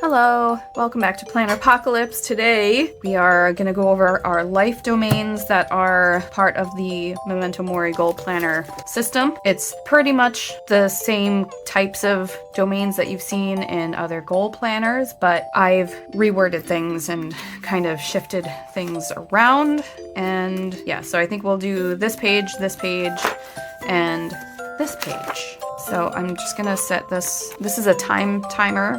Hello, welcome back to Planner Apocalypse. Today we are going to go over our life domains that are part of the Memento Mori Goal Planner system. It's pretty much the same types of domains that you've seen in other goal planners, but I've reworded things and kind of shifted things around. And yeah, so I think we'll do this page, and this page. So I'm just gonna set this. This is a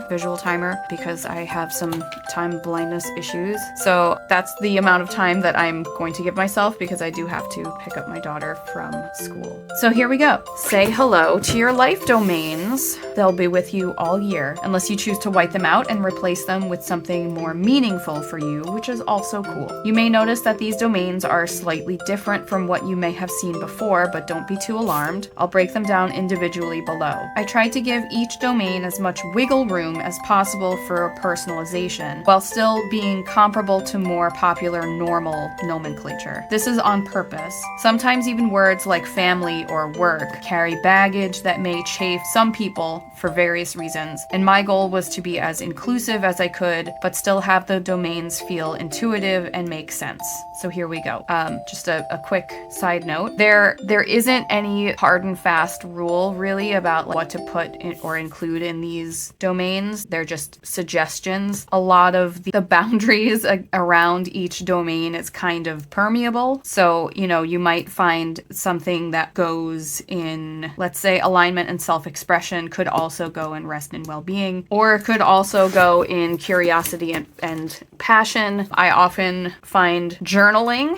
visual timer, because I have some time blindness issues. So that's the amount of time that I'm going to give myself, because I do have to pick up my daughter from school. So here we go. Say hello to your life domains. They'll be with you all year, unless you choose to white them out and replace them with something more meaningful for you, which is also cool. You may notice that these domains are slightly different from what you may have seen before, but don't be too alarmed. I'll break them down individually below. I tried to give each domain as much wiggle room as possible for personalization, while still being comparable to more popular normal nomenclature. This is on purpose. Sometimes even words like family or work carry baggage that may chafe some people for various reasons, and my goal was to be as inclusive as I could, but still have the domains feel intuitive and make sense. So here we go. Just a quick side note. There isn't any hard and fast rule really about what to put in or include in these domains. They're just suggestions. A lot of the boundaries around each domain is kind of permeable. So, you might find something that goes in, let's say, alignment and self-expression could also go in rest and well-being, or it could also go in curiosity and passion. I often find journaling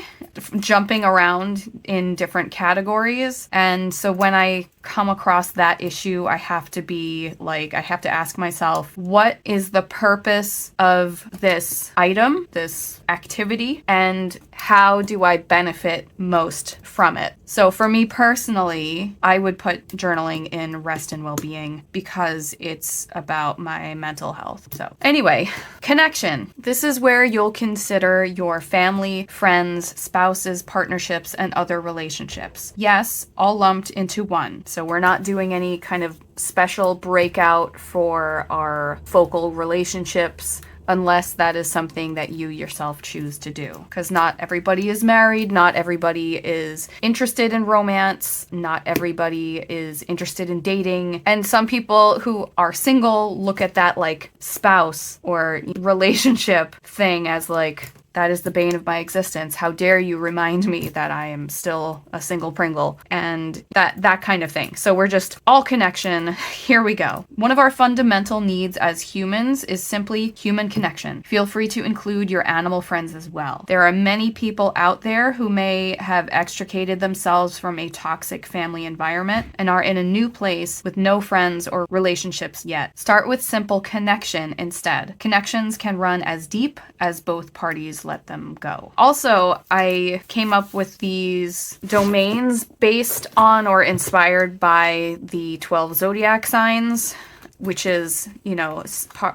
jumping around in different categories. And so when I come across that issue, I have to ask myself, what is the purpose of this item, this activity, and how do I benefit most from it? So for me personally, I would put journaling in rest and well-being because it's about my mental health. So anyway, connection. This is where you'll consider your family, friends, spouses, partnerships, and other relationships. Yes, all lumped into one. So we're not doing any kind of special breakout for our focal relationships, unless that is something that you yourself choose to do. Because not everybody is married, not everybody is interested in romance, not everybody is interested in dating, and some people who are single look at that like spouse or relationship thing as like, that is the bane of my existence. How dare you remind me that I am still a single Pringle, and that kind of thing. So we're just all connection. Here we go. One of our fundamental needs as humans is simply human connection. Feel free to include your animal friends as well. There are many people out there who may have extricated themselves from a toxic family environment and are in a new place with no friends or relationships yet. Start with simple connection instead. Connections can run as deep as both parties let them go. Also, I came up with these domains based on or inspired by the 12 zodiac signs, which is,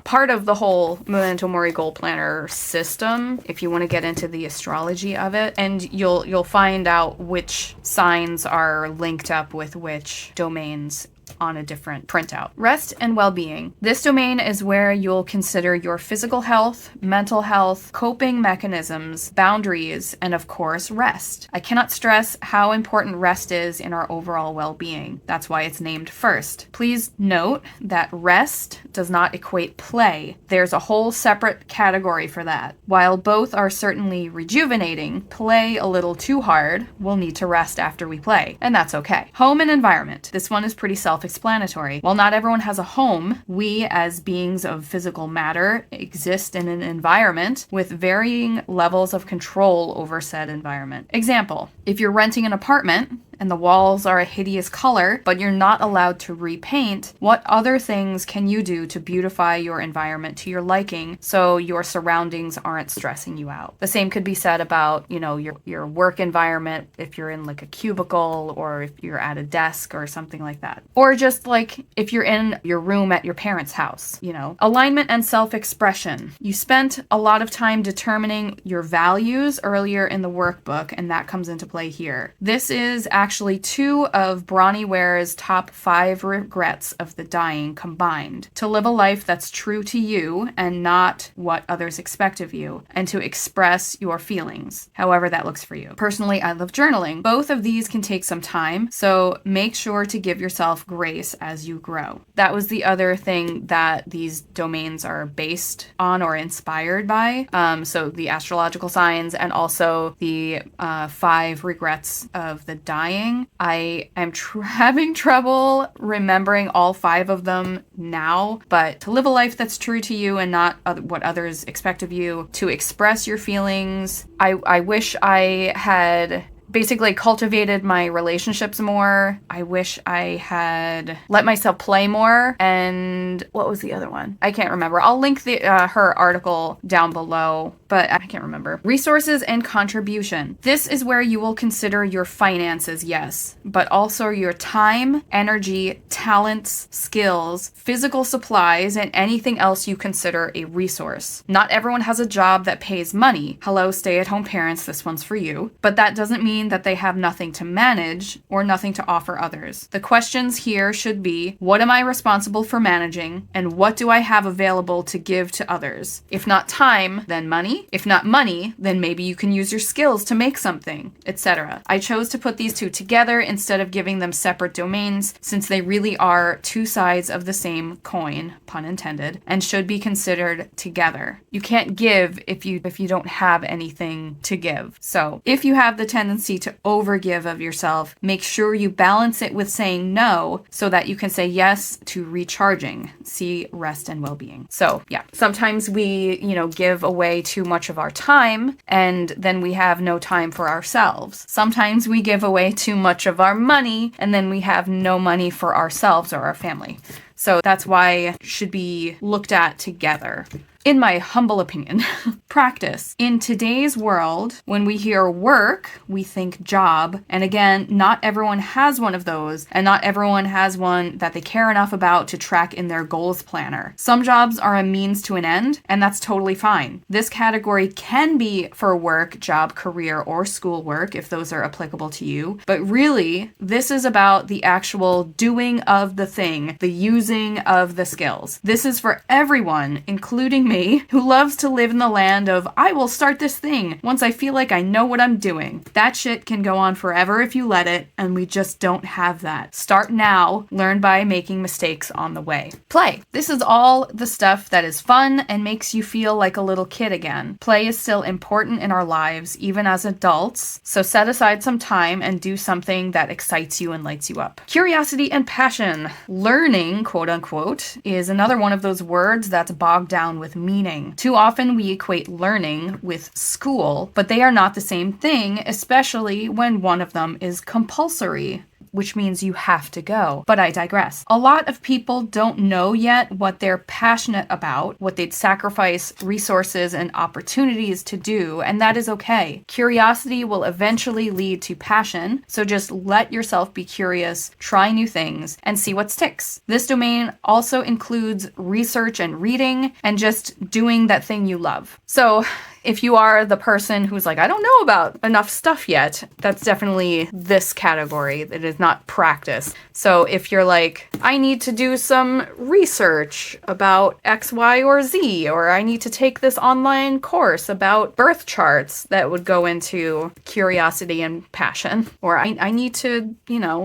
part of the whole Memento Mori Goal Planner system, if you want to get into the astrology of it. And you'll find out which signs are linked up with which domains on a different printout. Rest and well-being. This domain is where you'll consider your physical health, mental health, coping mechanisms, boundaries, and of course, rest. I cannot stress how important rest is in our overall well-being. That's why it's named first. Please note that rest does not equate play. There's a whole separate category for that. While both are certainly rejuvenating, play a little too hard, we'll need to rest after we play, and that's okay. Home and environment. This one is pretty self-explanatory. While not everyone has a home, we as beings of physical matter exist in an environment with varying levels of control over said environment. Example, if you're renting an apartment and the walls are a hideous color, but you're not allowed to repaint, what other things can you do to beautify your environment to your liking so your surroundings aren't stressing you out? The same could be said about, your work environment, if you're in like a cubicle or if you're at a desk or something like that. Or just like if you're in your room at your parents' house, Alignment and self-expression. You spent a lot of time determining your values earlier in the workbook, and that comes into play here. This is actually actually 2 of Bronnie Ware's top 5 regrets of the dying combined. To live a life that's true to you and not what others expect of you, and to express your feelings, however that looks for you. Personally, I love journaling. Both of these can take some time, so make sure to give yourself grace as you grow. That was the other thing that these domains are based on or inspired by. So the astrological signs and also the 5 regrets of the dying. I am having trouble remembering all 5 of them now, but to live a life that's true to you and not what others expect of you, to express your feelings. I wish I had basically cultivated my relationships more. I wish I had let myself play more. And what was the other one? I can't remember. I'll link her article down below, but I can't remember. Resources and contribution. This is where you will consider your finances, yes, but also your time, energy, talents, skills, physical supplies, and anything else you consider a resource. Not everyone has a job that pays money. Hello, stay-at-home parents, this one's for you. But that doesn't mean that they have nothing to manage or nothing to offer others. The questions here should be, what am I responsible for managing, and what do I have available to give to others? If not time, then money. If not money, then maybe you can use your skills to make something, etc. I chose to put these 2 together instead of giving them separate domains, since they really are 2 sides of the same coin, pun intended, and should be considered together. You can't give if you don't have anything to give. So if you have the tendency to overgive of yourself, make sure you balance it with saying no so that you can say yes to recharging. See rest and well-being. So yeah, sometimes we, give away too much of our time and then we have no time for ourselves. Sometimes we give away too much of our money and then we have no money for ourselves or our family. So that's why it should be looked at together. In my humble opinion, practice. In today's world, when we hear work, we think job. And again, not everyone has one of those, and not everyone has one that they care enough about to track in their goals planner. Some jobs are a means to an end, and that's totally fine. This category can be for work, job, career, or school work, if those are applicable to you. But really, this is about the actual doing of the thing, the using of the skills. This is for everyone, including me, who loves to live in the land of, I will start this thing once I feel like I know what I'm doing. That shit can go on forever if you let it, and we just don't have that. Start now, learn by making mistakes on the way. Play. This is all the stuff that is fun and makes you feel like a little kid again. Play is still important in our lives, even as adults, so set aside some time and do something that excites you and lights you up. Curiosity and passion. Learning, quote unquote, is another one of those words that's bogged down with meaning. Too often we equate learning with school, but they are not the same thing, especially when one of them is compulsory, which means you have to go. But I digress. A lot of people don't know yet what they're passionate about, what they'd sacrifice resources and opportunities to do, and that is okay. Curiosity will eventually lead to passion, so just let yourself be curious, try new things, and see what sticks. This domain also includes research and reading, and just doing that thing you love. So if you are the person who's like, I don't know about enough stuff yet, that's definitely this category. It is not practice. So if you're like, I need to do some research about X, Y, or Z, or I need to take this online course about birth charts, that would go into curiosity and passion. Or I need to,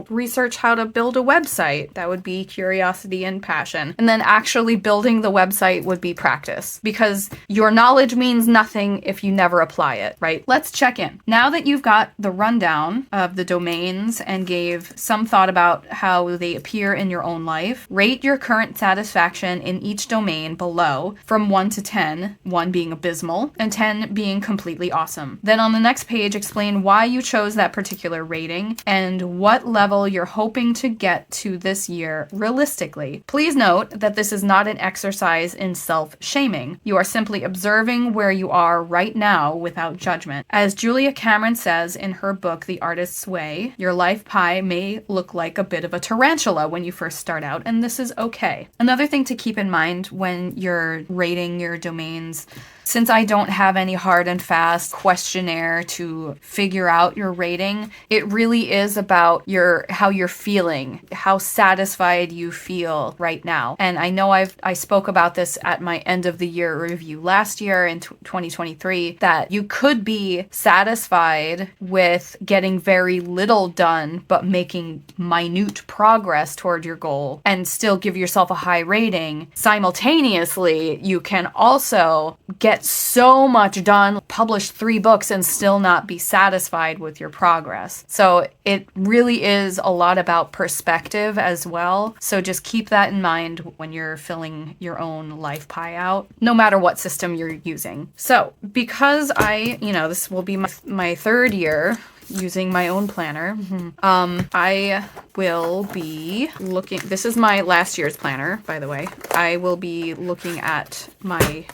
research how to build a website, that would be curiosity and passion. And then actually building the website would be practice, because your knowledge means nothing if you never apply it, right? Let's check in. Now that you've got the rundown of the domains and gave some thought about how they appear in your own life, rate your current satisfaction in each domain below from 1 to 10, 1 being abysmal and 10 being completely awesome. Then on the next page, explain why you chose that particular rating and what level you're hoping to get to this year realistically. Please note that this is not an exercise in self-shaming. You are simply observing where you are right now without judgment. As Julia Cameron says in her book, The Artist's Way, your life pie may look like a bit of a tarantula when you first start out, and this is okay. Another thing to keep in mind when you're rating your domains, since I don't have any hard and fast questionnaire to figure out your rating, it really is about how you're feeling, how satisfied you feel right now. And I know I spoke about this at my end of the year review last year in 2023, that you could be satisfied with getting very little done but making minute progress toward your goal and still give yourself a high rating. Simultaneously, you can also get so much done, publish 3 books, and still not be satisfied with your progress. So it really is a lot about perspective as well. So just keep that in mind when you're filling your own life pie out, no matter what system you're using. So because this will be my 3rd year using my own planner. I will be looking, this is my last year's planner, by the way. I will be looking at my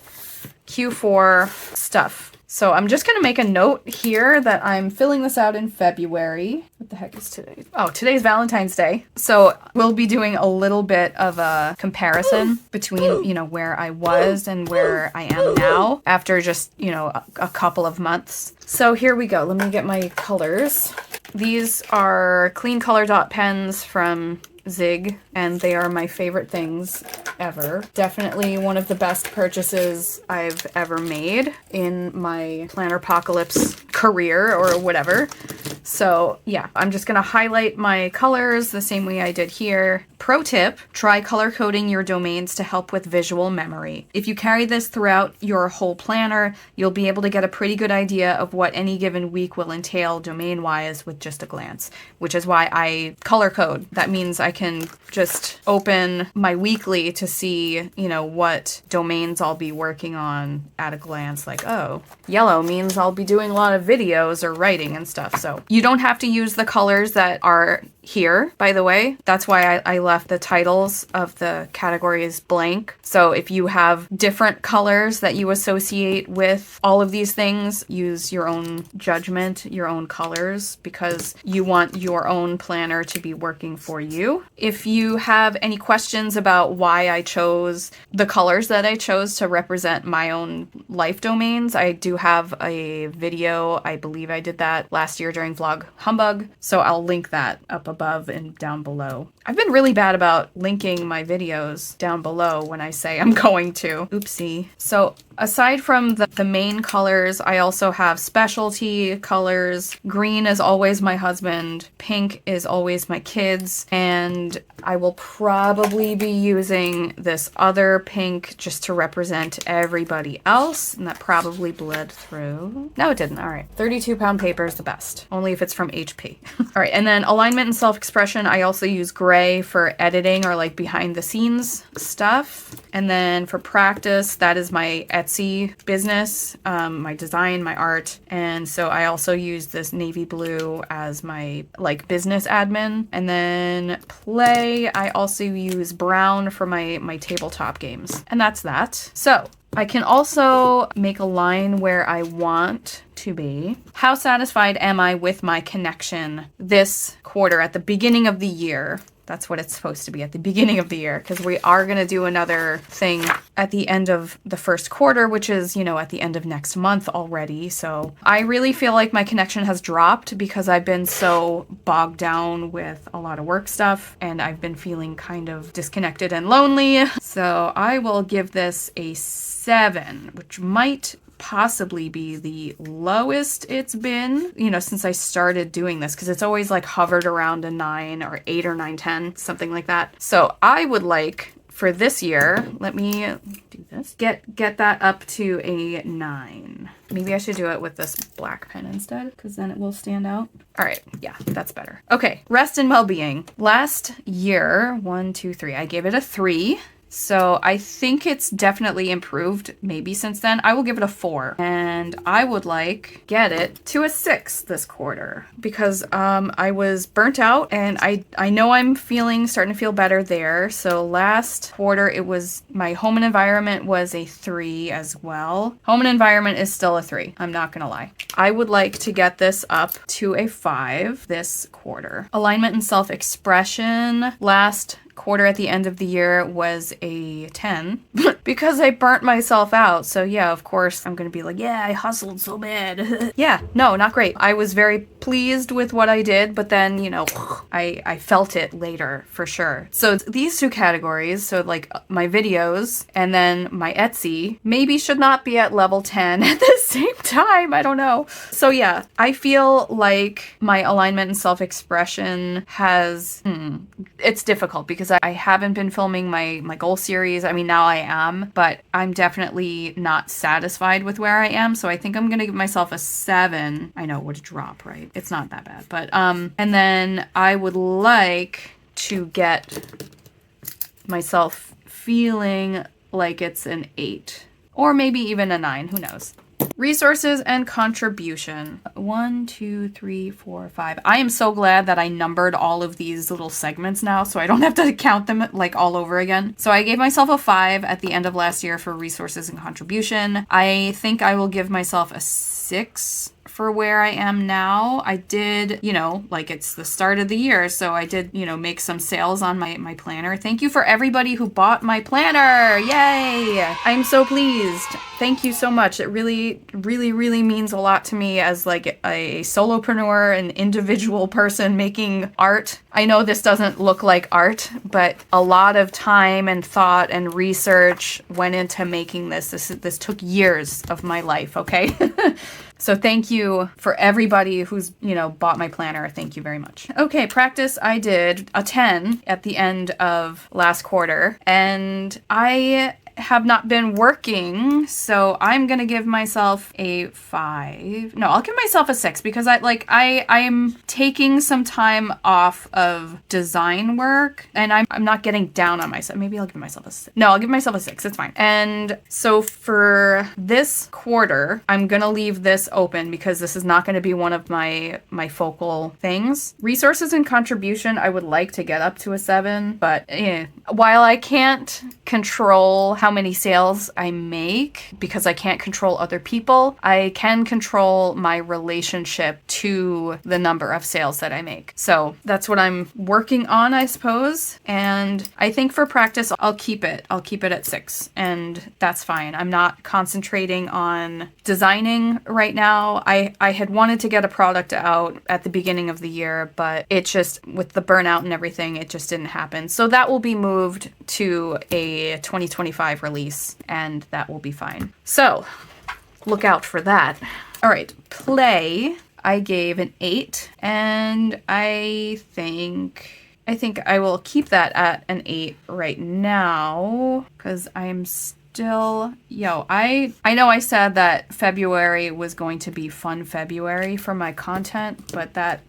Q4 stuff. So I'm just going to make a note here that I'm filling this out in February. What the heck is today? Oh, today's Valentine's Day. So we'll be doing a little bit of a comparison between, where I was and where I am now after just, a couple of months. So here we go. Let me get my colors. These are clean color dot pens from Zig, and they are my favorite things ever. Definitely one of the best purchases I've ever made in my Planner Apocalypse career or whatever. So yeah, I'm just gonna highlight my colors the same way I did here. Pro tip, try color coding your domains to help with visual memory. If you carry this throughout your whole planner, you'll be able to get a pretty good idea of what any given week will entail domain-wise with just a glance, which is why I color code. That means I can just open my weekly to see, what domains I'll be working on at a glance. Like, oh, yellow means I'll be doing a lot of videos or writing and stuff. So you don't have to use the colors that are here, by the way. That's why I left the titles of the categories blank. So if you have different colors that you associate with all of these things, use your own judgment, your own colors, because you want your own planner to be working for you. If you have any questions about why I chose the colors that I chose to represent my own life domains, I do have a video. I believe I did that last year during Vlog Humbug. So I'll link that up above and down below. I've been really bad about linking my videos down below when I say I'm going to. Oopsie. So aside from the main colors, I also have specialty colors. Green is always my husband. Pink is always my kids. And I will probably be using this other pink just to represent everybody else. And that probably bled through. No, it didn't. All right. 32-pound paper is the best. Only if it's from HP. All right. And then alignment and self-expression, I also use gray for editing or like behind the scenes stuff. And then for practice, that is my Etsy business, my design, my art. And so I also use this navy blue as my like business admin. And then play, I also use brown for my tabletop games. And that's that. So I can also make a line where I want to be. How satisfied am I with my connection this quarter at the beginning of the year? That's what it's supposed to be at the beginning of the year, because we are going to do another thing at the end of the first quarter, which is, at the end of next month already. So I really feel like my connection has dropped because I've been so bogged down with a lot of work stuff and I've been feeling kind of disconnected and lonely. So I will give this a 7, which might possibly be the lowest it's been, since I started doing this, because it's always like hovered around a 9 or 8 or 9, 10, something like that. So I would like for this year, let me do this, get that up to a 9. Maybe I should do it with this black pen instead, because then it will stand out. All right, yeah, that's better. Okay, rest and well-being. Last year, 1, 2, 3, I gave it a 3. So I think it's definitely improved maybe since then. I will give it a 4. And I would get it to a 6 this quarter because I was burnt out and I know I'm starting to feel better there. So last quarter it was my home and environment was a 3 as well. Home and environment is still a 3. I'm not gonna lie. I would like to get this up to a 5 this quarter. Alignment and self-expression. Last quarter at the end of the year was a 10 because I burnt myself out. So yeah, of course, I'm going to be like, yeah, I hustled so bad. Yeah, no, not great. I was very pleased with what I did, but then, you know, I felt it later for sure. So these two categories, so like my videos and then my Etsy, maybe should not be at level 10 at the same time. I don't know. So yeah, I feel like my alignment and self-expression has, it's difficult because I haven't been filming my goal series. I mean, now I am, but I'm definitely not satisfied with where I am. So I think I'm going to give myself a 7. I know it would drop, right? It's not that bad, but, and then I would like to get myself feeling like it's an 8 or maybe even a 9. Who knows? Resources and contribution. 1, 2, 3, 4, 5. I am so glad that I numbered all of these little segments now, so I don't have to count them like all over again. So I gave myself a 5 at the end of last year for resources and contribution. I think I will give myself a 6 for where I am now. I did, you know, like it's the start of the year, so I did, you know, make some sales on my planner. Thank you for everybody who bought my planner. Yay! I'm so pleased. Thank you so much. It really, really, really means a lot to me as like a solopreneur, an individual person making art. I know this doesn't look like art, but a lot of time and thought and research went into making this. This took years of my life, okay? So thank you for everybody who's, you know, bought my planner. Thank you very much. Okay, practice, I did a 10 at the end of last quarter, and I have not been working, so I'm gonna give myself a 5. No, I'll give myself a 6 because I'm taking some time off of design work, and I'm not getting down on myself. Maybe I'll give myself a 6. No, I'll give myself a 6. It's fine. And so for this quarter, I'm gonna leave this open because this is not gonna be one of my focal things. Resources and contribution, I would like to get up to a 7, but while I can't control how many sales I make because I can't control other people, I can control my relationship to the number of sales that I make. So that's what I'm working on, I suppose. And I think for practice, I'll keep it. I'll keep it at 6, and that's fine. I'm not concentrating on designing right now. I had wanted to get a product out at the beginning of the year, but it just, with the burnout and everything, it just didn't happen. So that will be moved to a 2025 release, and that will be fine. So look out for that. All right, play, I gave an 8, and I think I will keep that at an 8 right now because I'm still, I know I said that February was going to be fun February for my content, but that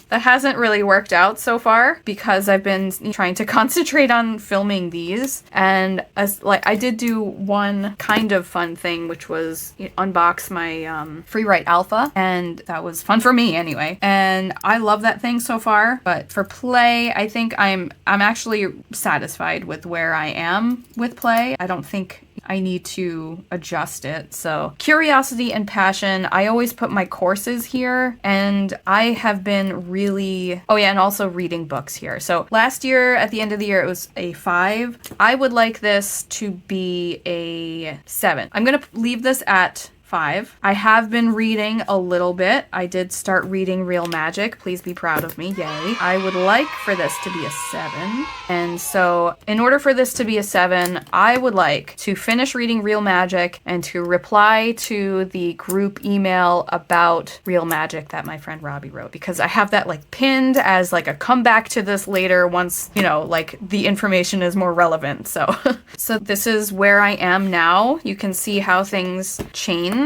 hasn't really worked out so far because I've been trying to concentrate on filming these. And I did do one kind of fun thing, which was unbox my free write alpha, and that was fun for me anyway. And I love that thing so far. But for play, I think I'm actually satisfied with where I am with play. I don't think I need to adjust it. So curiosity and passion, I always put my courses here, and I have been really, and also reading books here. So last year, at the end of the year, it was a 5. I would like this to be a 7. I'm going to leave this at 5. I have been reading a little bit. I did start reading Real Magic. Please be proud of me. Yay. I would like for this to be a 7. And so in order for this to be a 7, I would like to finish reading Real Magic and to reply to the group email about Real Magic that my friend Robbie wrote, because I have that like pinned as like a comeback to this later once, like the information is more relevant. So, so this is where I am now. You can see how things change.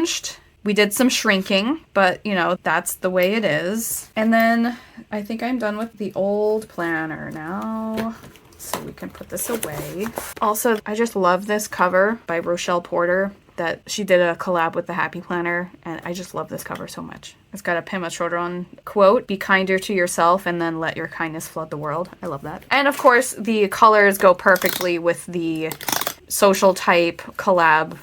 We did some shrinking, but that's the way it is. And then I think I'm done with the old planner now. So we can put this away. Also, I just love this cover by Rochelle Porter that she did a collab with the Happy Planner. And I just love this cover so much. It's got a Pema Chodron quote, "Be kinder to yourself and then let your kindness flood the world." I love that. And of course, the colors go perfectly with the social type collab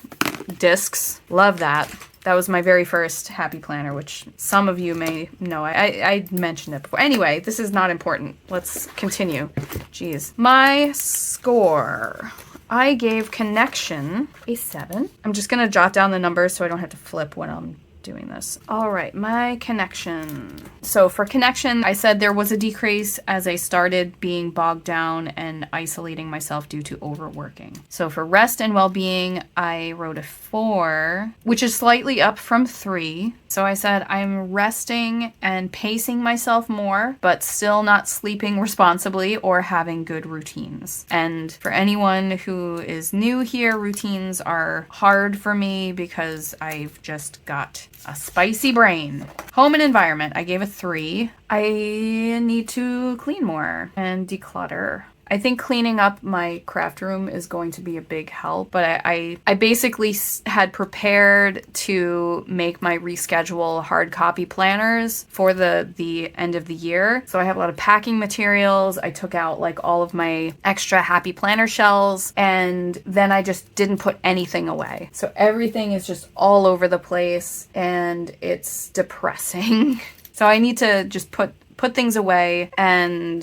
discs. Love that. That was my very first happy planner, which some of you may know. I mentioned it before. Anyway, this is not important. Let's continue. Jeez. My score. I gave connection a 7. I'm just going to jot down the numbers so I don't have to flip when I'm doing this. All right, my connection. So for connection, I said there was a decrease as I started being bogged down and isolating myself due to overworking. So for rest and well-being, I wrote a 4, which is slightly up from 3. So I said I'm resting and pacing myself more, but still not sleeping responsibly or having good routines. And for anyone who is new here, routines are hard for me because I've just got a spicy brain. Home and environment, I gave a 3. I need to clean more and declutter. I think cleaning up my craft room is going to be a big help, but I basically had prepared to make my reschedule hard copy planners for the end of the year. So I have a lot of packing materials. I took out like all of my extra happy planner shells, and then I just didn't put anything away. So everything is just all over the place and it's depressing. So I need to just put things away, and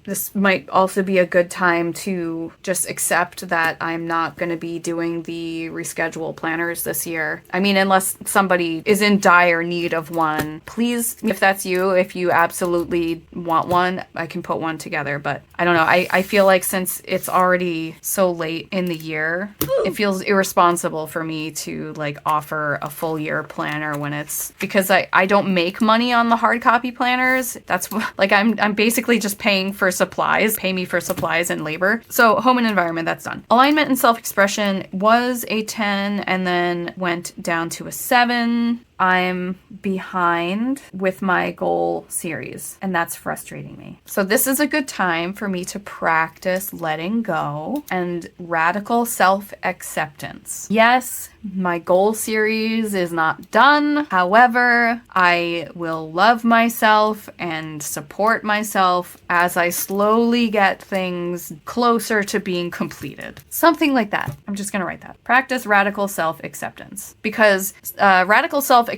this might also be a good time to just accept that I'm not going to be doing the reschedule planners this year. I mean, unless somebody is in dire need of one. Please, if that's you, if you absolutely want one, I can put one together, but I don't know. I feel like since it's already so late in the year, it feels irresponsible for me to like offer a full year planner when it's because I don't make money on the hard copy planners. That's like I'm basically just paying for supplies, pay me for supplies and labor. So home and environment, that's done. Alignment and self-expression was a 10 and then went down to a 7. I'm behind with my goal series, and that's frustrating me. So this is a good time for me to practice letting go and radical self-acceptance. Yes, my goal series is not done. However, I will love myself and support myself as I slowly get things closer to being completed. Something like that. I'm just going to write that. Practice radical self-acceptance, because radical self-acceptance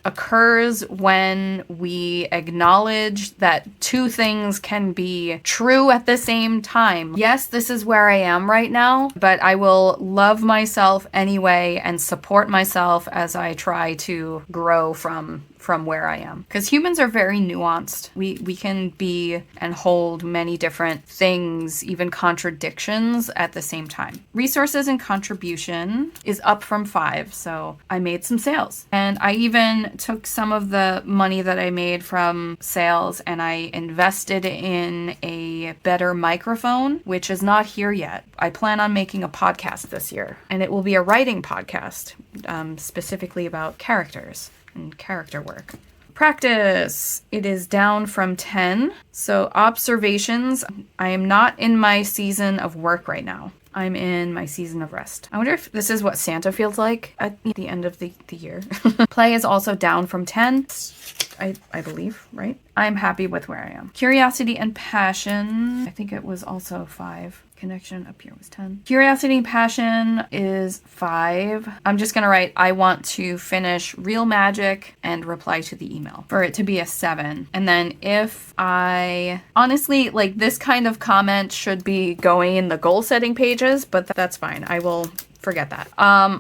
occurs when we acknowledge that two things can be true at the same time. Yes, this is where I am right now, but I will love myself anyway and support myself as I try to grow from where I am. Because humans are very nuanced. We can be and hold many different things, even contradictions at the same time. Resources and contribution is up from 5, so I made some sales. And I even took some of the money that I made from sales and I invested in a better microphone, which is not here yet. I plan on making a podcast this year, and it will be a writing podcast, specifically about characters and character work. Practice, it is down from 10. So observations, I am not in my season of work right now. I'm in my season of rest. I wonder if this is what Santa feels like at the end of the year. Play is also down from 10, I believe, right? I'm happy with where I am. Curiosity and passion, I think it was also 5. Connection up here was 10. Curiosity and passion is 5. I'm just gonna write, I want to finish Real Magic and reply to the email for it to be a 7. And then if I, honestly, like this kind of comment should be going in the goal setting pages, but that's fine. I will forget that.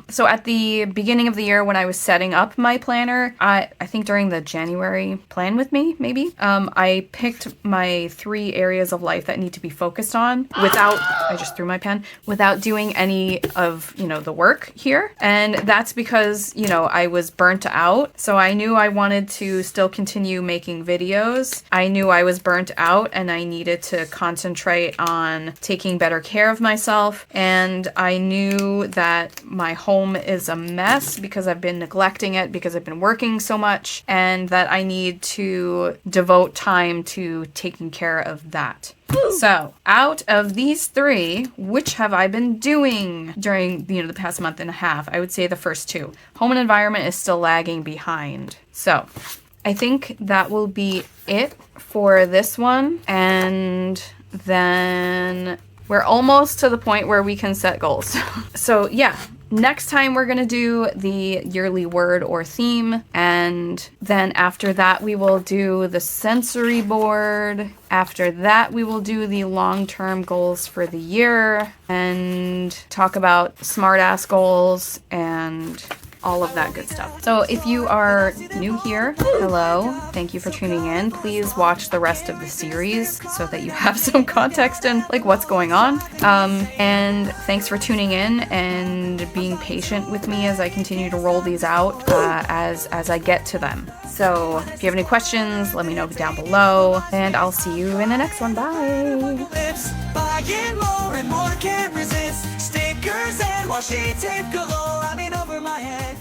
So at the beginning of the year when I was setting up my planner, I think during the January plan with me, maybe, I picked my 3 areas of life that need to be focused on without, I just threw my pen, without doing any of, the work here. And that's because, I was burnt out. So I knew I wanted to still continue making videos. I knew I was burnt out and I needed to concentrate on taking better care of myself. And I knew that my home is a mess because I've been neglecting it because I've been working so much, and that I need to devote time to taking care of that. So, out of these 3, which have I been doing during, the past month and a half? I would say the first 2. Home and environment is still lagging behind. So, I think that will be it for this one. And then we're almost to the point where we can set goals. So yeah, next time we're going to do the yearly word or theme, and then after that we will do the sensory board. After that we will do the long-term goals for the year and talk about smart-ass goals and all of that good stuff. So if you are new here, hello, thank you for tuning in. Please watch the rest of the series so that you have some context and like what's going on. And thanks for tuning in and being patient with me as I continue to roll these out as I get to them. So if you have any questions, let me know down below, and I'll see you in the next one. Bye. Buying more and more, can't resist. Stickers and washi tape galore, I mean over my head.